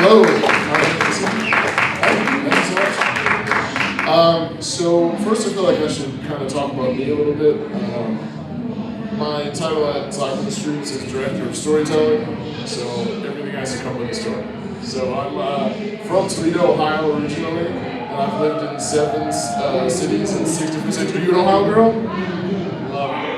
Hello. So first I feel like I should kind of talk about me a little bit. My title at Soccer on the Streets is Director of Storytelling, so everything has to come with a story. So I'm from Toledo, Ohio originally, and I've lived in 7 cities and 6 different states. Are you an Ohio girl? Love it.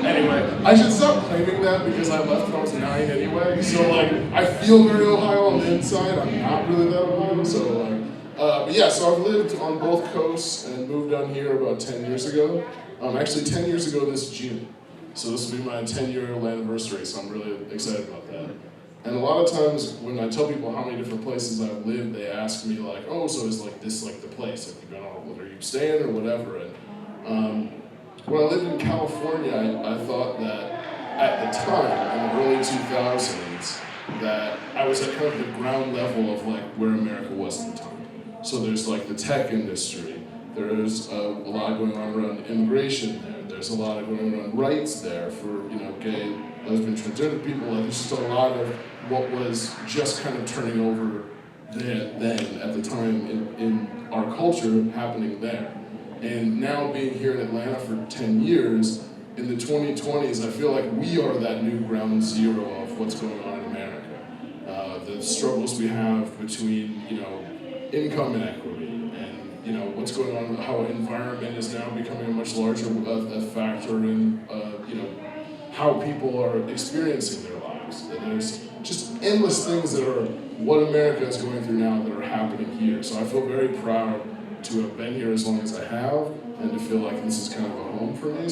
Anyway, I should stop claiming that because I left when I was 9 anyway, so like, I feel very Ohio on the inside. I'm not really that Ohio, so like, but yeah, so I've lived on both coasts and moved down here about 10 years ago. Actually 10 years ago this June. So this will be my 10-year anniversary, so I'm really excited about that. And a lot of times when I tell people how many different places I've lived, they ask me like, oh, so is like this like the place? Have you been on, are you staying or whatever? And when I lived in California, I thought that at the time, in the early 2000s, that I was at kind of the ground level of like where America was at the time. So there's like the tech industry, there's a lot going on around immigration there, there's a lot going around rights there for, you know, gay, lesbian, transgender people, and there's just a lot of what was just kind of turning over then at the time in our culture happening there. And now being here in Atlanta for 10 years, in the 2020s, I feel like we are that new ground zero of what's going on in America. The struggles we have between, you know, income inequity and, you know, what's going on, how environment is now becoming a much larger factor in, you know, how people are experiencing their lives. And there's just endless things that are what America is going through now that are happening here. So I feel very proud to have been here as long as I have, and to feel like this is kind of a home for me.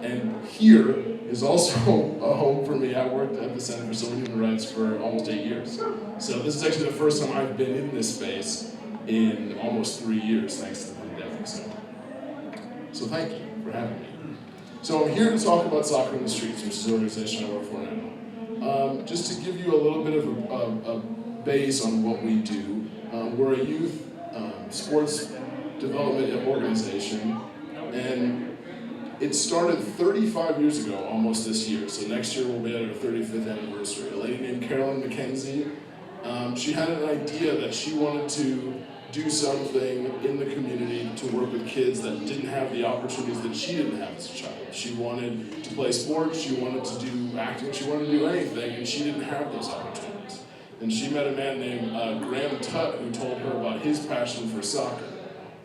And here is also a home for me. I worked at the Center for Civil Human Rights for almost 8 years. So this is actually the first time I've been in this space in almost 3 years, thanks to the pandemic. So thank you for having me. So I'm here to talk about Soccer on the Streets, which is the organization I work for now. Just to give you a little bit of a base on what we do, we're a youth sports development organization, and it started 35 years ago, almost this year. So next year we'll be at our 35th anniversary. A lady named Carolyn McKenzie, she had an idea that she wanted to do something in the community to work with kids that didn't have the opportunities that she didn't have as a child. She wanted to play sports, she wanted to do acting, she wanted to do anything, and she didn't have those opportunities. And she met a man named Graham Tutt, who told her about his passion for soccer.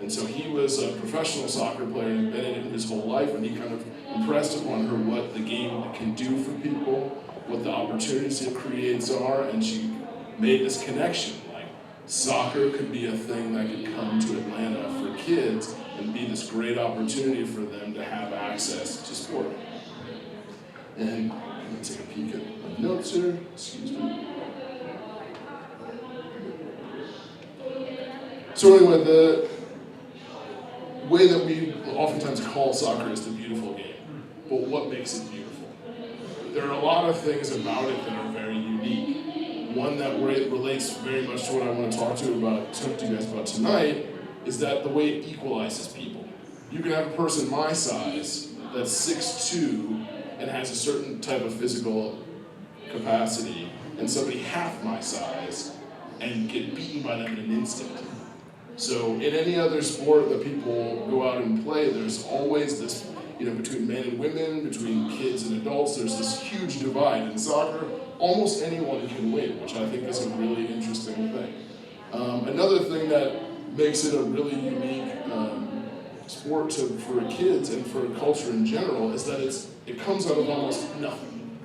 And so he was a professional soccer player and had been in it his whole life, and he kind of impressed upon her what the game can do for people, what the opportunities it creates are, and she made this connection. Like, soccer could be a thing that could come to Atlanta for kids and be this great opportunity for them to have access to sport. And I'm going to take a peek at my notes here, excuse me. So anyway, the way that we oftentimes call soccer is the beautiful game. But what makes it beautiful? There are a lot of things about it that are very unique. One that relates very much to what I want to talk to you guys about tonight is that the way it equalizes people. You can have a person my size that's 6'2" and has a certain type of physical capacity, and somebody half my size and get beaten by them in an instant. So in any other sport that people go out and play, there's always this, you know, between men and women, between kids and adults, there's this huge divide. In soccer, almost anyone can win, which I think is a really interesting thing. Another thing that makes it a really unique sport for kids and for culture in general is that it comes out of almost nothing.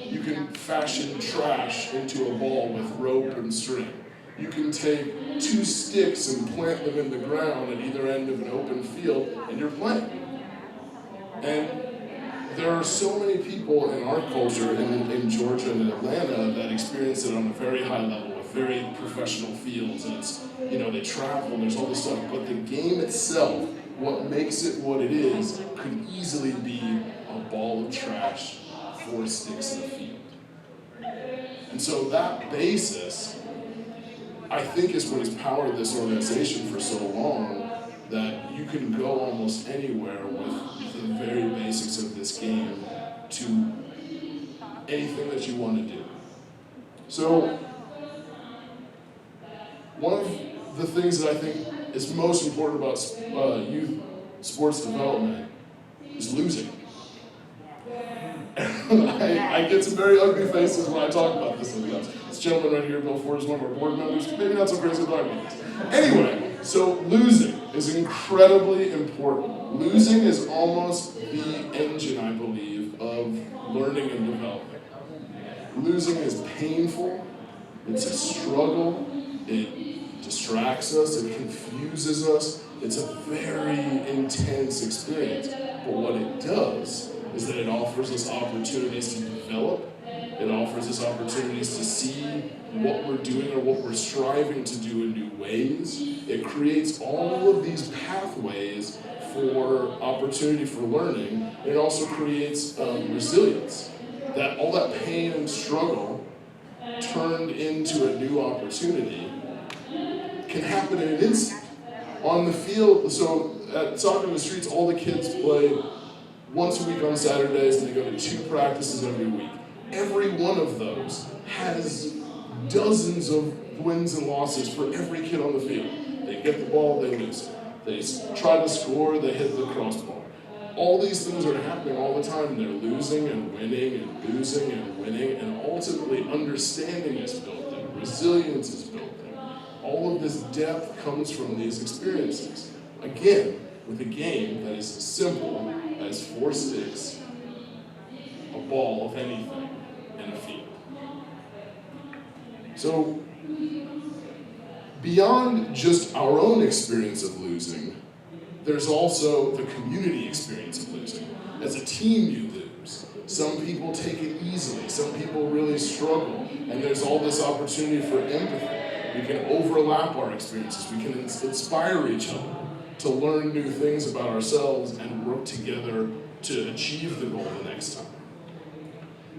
You can fashion trash into a ball with rope and string. You can take 2 sticks and plant them in the ground at either end of an open field, and you're playing. And there are so many people in our culture in Georgia and in Atlanta that experience it on a very high level with very professional fields, and it's, you know, they travel and there's all this stuff, but the game itself, what makes it what it is, could easily be a ball of trash, 4 sticks in a field. And so that basis, I think, is what has powered this organization for so long, that you can go almost anywhere with the very basics of this game to anything that you want to do. So one of the things that I think is most important about youth sports development is losing. I get some very ugly faces when I talk about this sometimes. This gentleman right here, Bill Ford, is one of our board members. Maybe not so crazy about this. Anyway, so losing is incredibly important. Losing is almost the engine, I believe, of learning and development. Losing is painful, it's a struggle, it distracts us, it confuses us. It's a very intense experience. But what it does is that it offers us opportunities to develop. It offers us opportunities to see what we're doing or what we're striving to do in new ways. It creates all of these pathways for opportunity for learning. And it also creates resilience. That all that pain and struggle turned into a new opportunity can happen in an instant. On the field, so at Soccer in the Streets, all the kids play once a week on Saturdays, and they go to 2 practices every week. Every one of those has dozens of wins and losses for every kid on the field. They get the ball, they lose it. They try to score, they hit the crossbar. All these things are happening all the time. They're losing and winning and losing and winning, and ultimately understanding is built in, resilience is built in. All of this depth comes from these experiences. Again, with a game that is as simple as 4 sticks, a ball of anything, and a field. So, beyond just our own experience of losing, there's also the community experience of losing. As a team, you lose. Some people take it easily, some people really struggle, and there's all this opportunity for empathy. We can overlap our experiences, we can inspire each other to learn new things about ourselves and work together to achieve the goal the next time.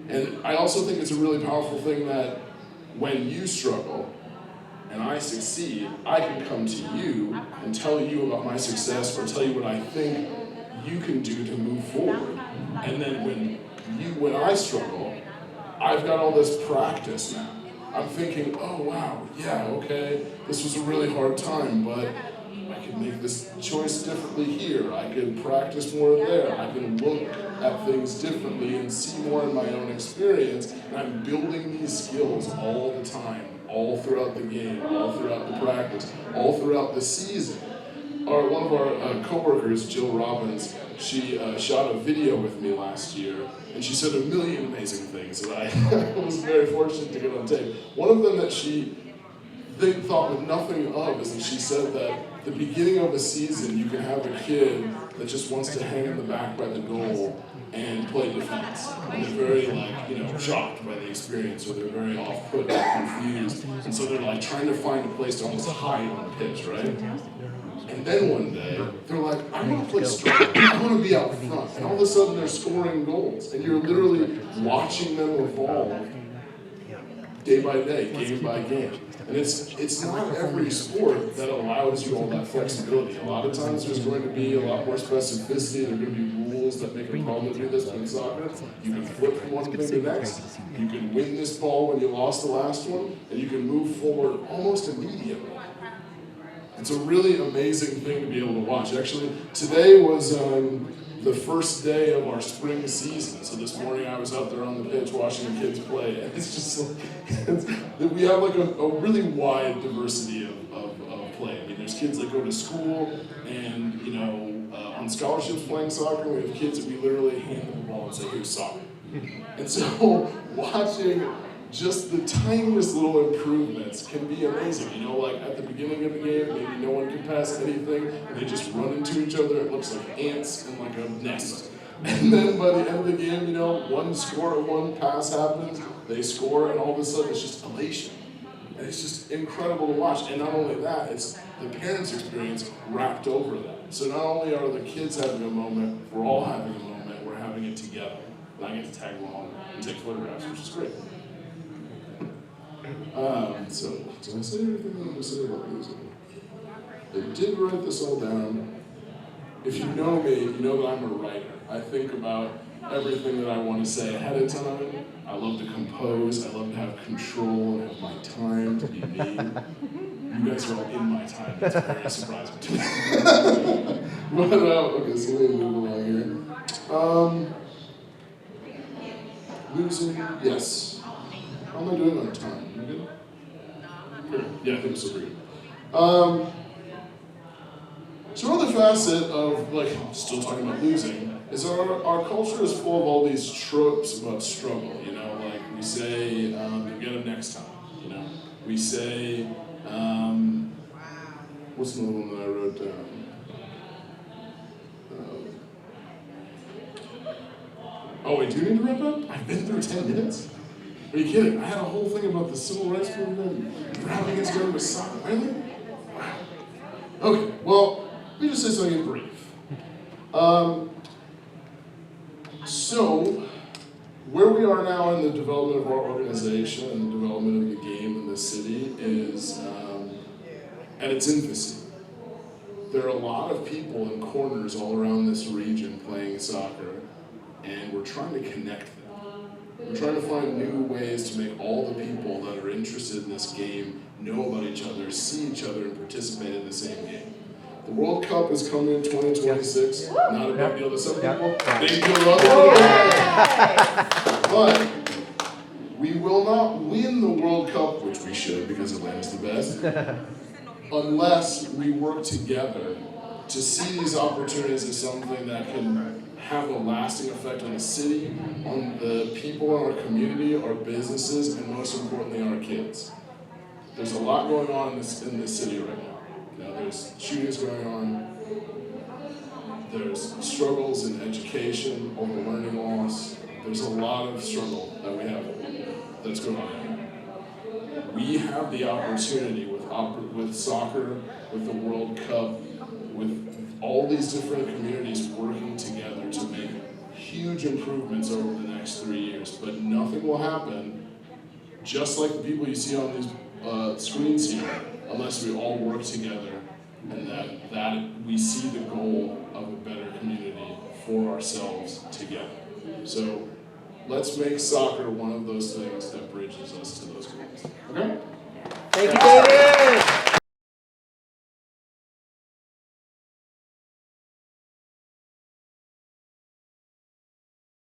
And I also think it's a really powerful thing that when you struggle and I succeed, I can come to you and tell you about my success or tell you what I think you can do to move forward. And then when I struggle, I've got all this practice now. I'm thinking, oh wow, yeah, okay, this was a really hard time, but I could make this choice differently here. I could practice more there. I can look at things differently and see more in my own experience. And I'm building these skills all the time, all throughout the game, all throughout the practice, all throughout the season. One of our coworkers, Jill Robbins, she shot a video with me last year, and she said a million amazing things that I was very fortunate to get on tape. One of them that she thought with nothing of is that she said that the beginning of a season, you can have a kid that just wants to hang in the back by the goal and play defense. And they're very shocked by the experience, or they're very off-put or confused. And so they're like trying to find a place to almost hide on the pitch, right? And then one day, they're like, I want to play strike. I want to be out front. And all of a sudden, they're scoring goals. And you're literally watching them evolve day by day, game by game. And it's not every sport that allows you all that flexibility. A lot of times there's going to be a lot more specificity, there are going to be rules that make a problem do this, but in soccer, you can flip from one thing to the next, you can win this ball when you lost the last one, and you can move forward almost immediately. It's a really amazing thing to be able to watch. Actually, today was the first day of our spring season. So this morning I was out there on the pitch watching the kids play. And it's just like, we have like a really wide diversity of play. I mean, there's kids that go to school and, on scholarships playing soccer. We have kids that we literally hand them the ball and say, here's soccer. And so watching just the tiniest little improvements can be amazing. Like at the beginning of the game, maybe no one can pass anything, and they just run into each other. It looks like ants in like a nest. And then by the end of the game, one score or one pass happens, they score, and all of a sudden it's just elation. And it's just incredible to watch. And not only that, it's the parents' experience wrapped over that. So not only are the kids having a moment, we're all having a moment, we're having it together. And I get to tag along and take photographs, which is great. So, did I say everything I wanted to say about losing? I did write this all down. If you know me, you know that I'm a writer. I think about everything that I want to say ahead of time. I love to compose. I love to have control and have my time to be me. You guys Olympics are all in my time. That's very surprising to me. But, okay, so let me move along here. Losing, yes. How am I doing on time? You good? Good. Yeah, I think so pretty good. So another facet of, like, still talking about losing, is our culture is full of all these tropes about struggle, you know, like we say, you'll get them next time, you know. We say, what's another one that I wrote down? Oh, wait, do you need to wrap up? I've been through 10 minutes? Are you kidding? I had a whole thing about the civil rights movement, driving against government soccer. Really? Wow. Okay, well, let me just say something brief. So, where we are now in the development of our organization and the development of the game in this city is at its infancy. There are a lot of people in corners all around this region playing soccer, and we're trying to connect them. We're trying to find new ways to make all the people that are interested in this game know about each other, see each other, and participate in the same game. The World Cup is coming in 2026. Not a big deal to some people. Big deal to other people. But we will not win the World Cup, which we should because Atlanta's the best, unless we work together to see these opportunities as something that can have a lasting effect on the city, on the people in our community, our businesses, and most importantly, our kids. There's a lot going on in this city right now. Now, there's shootings going on, there's struggles in education, over learning loss, there's a lot of struggle that we have that's going on. We have the opportunity with soccer, with the World Cup, with all these different communities working together to make huge improvements over the next 3 years, but nothing will happen just like the people you see on these screens here, unless we all work together and that we see the goal of a better community for ourselves together. So let's make soccer one of those things that bridges us to those goals. Okay? Thank you, David.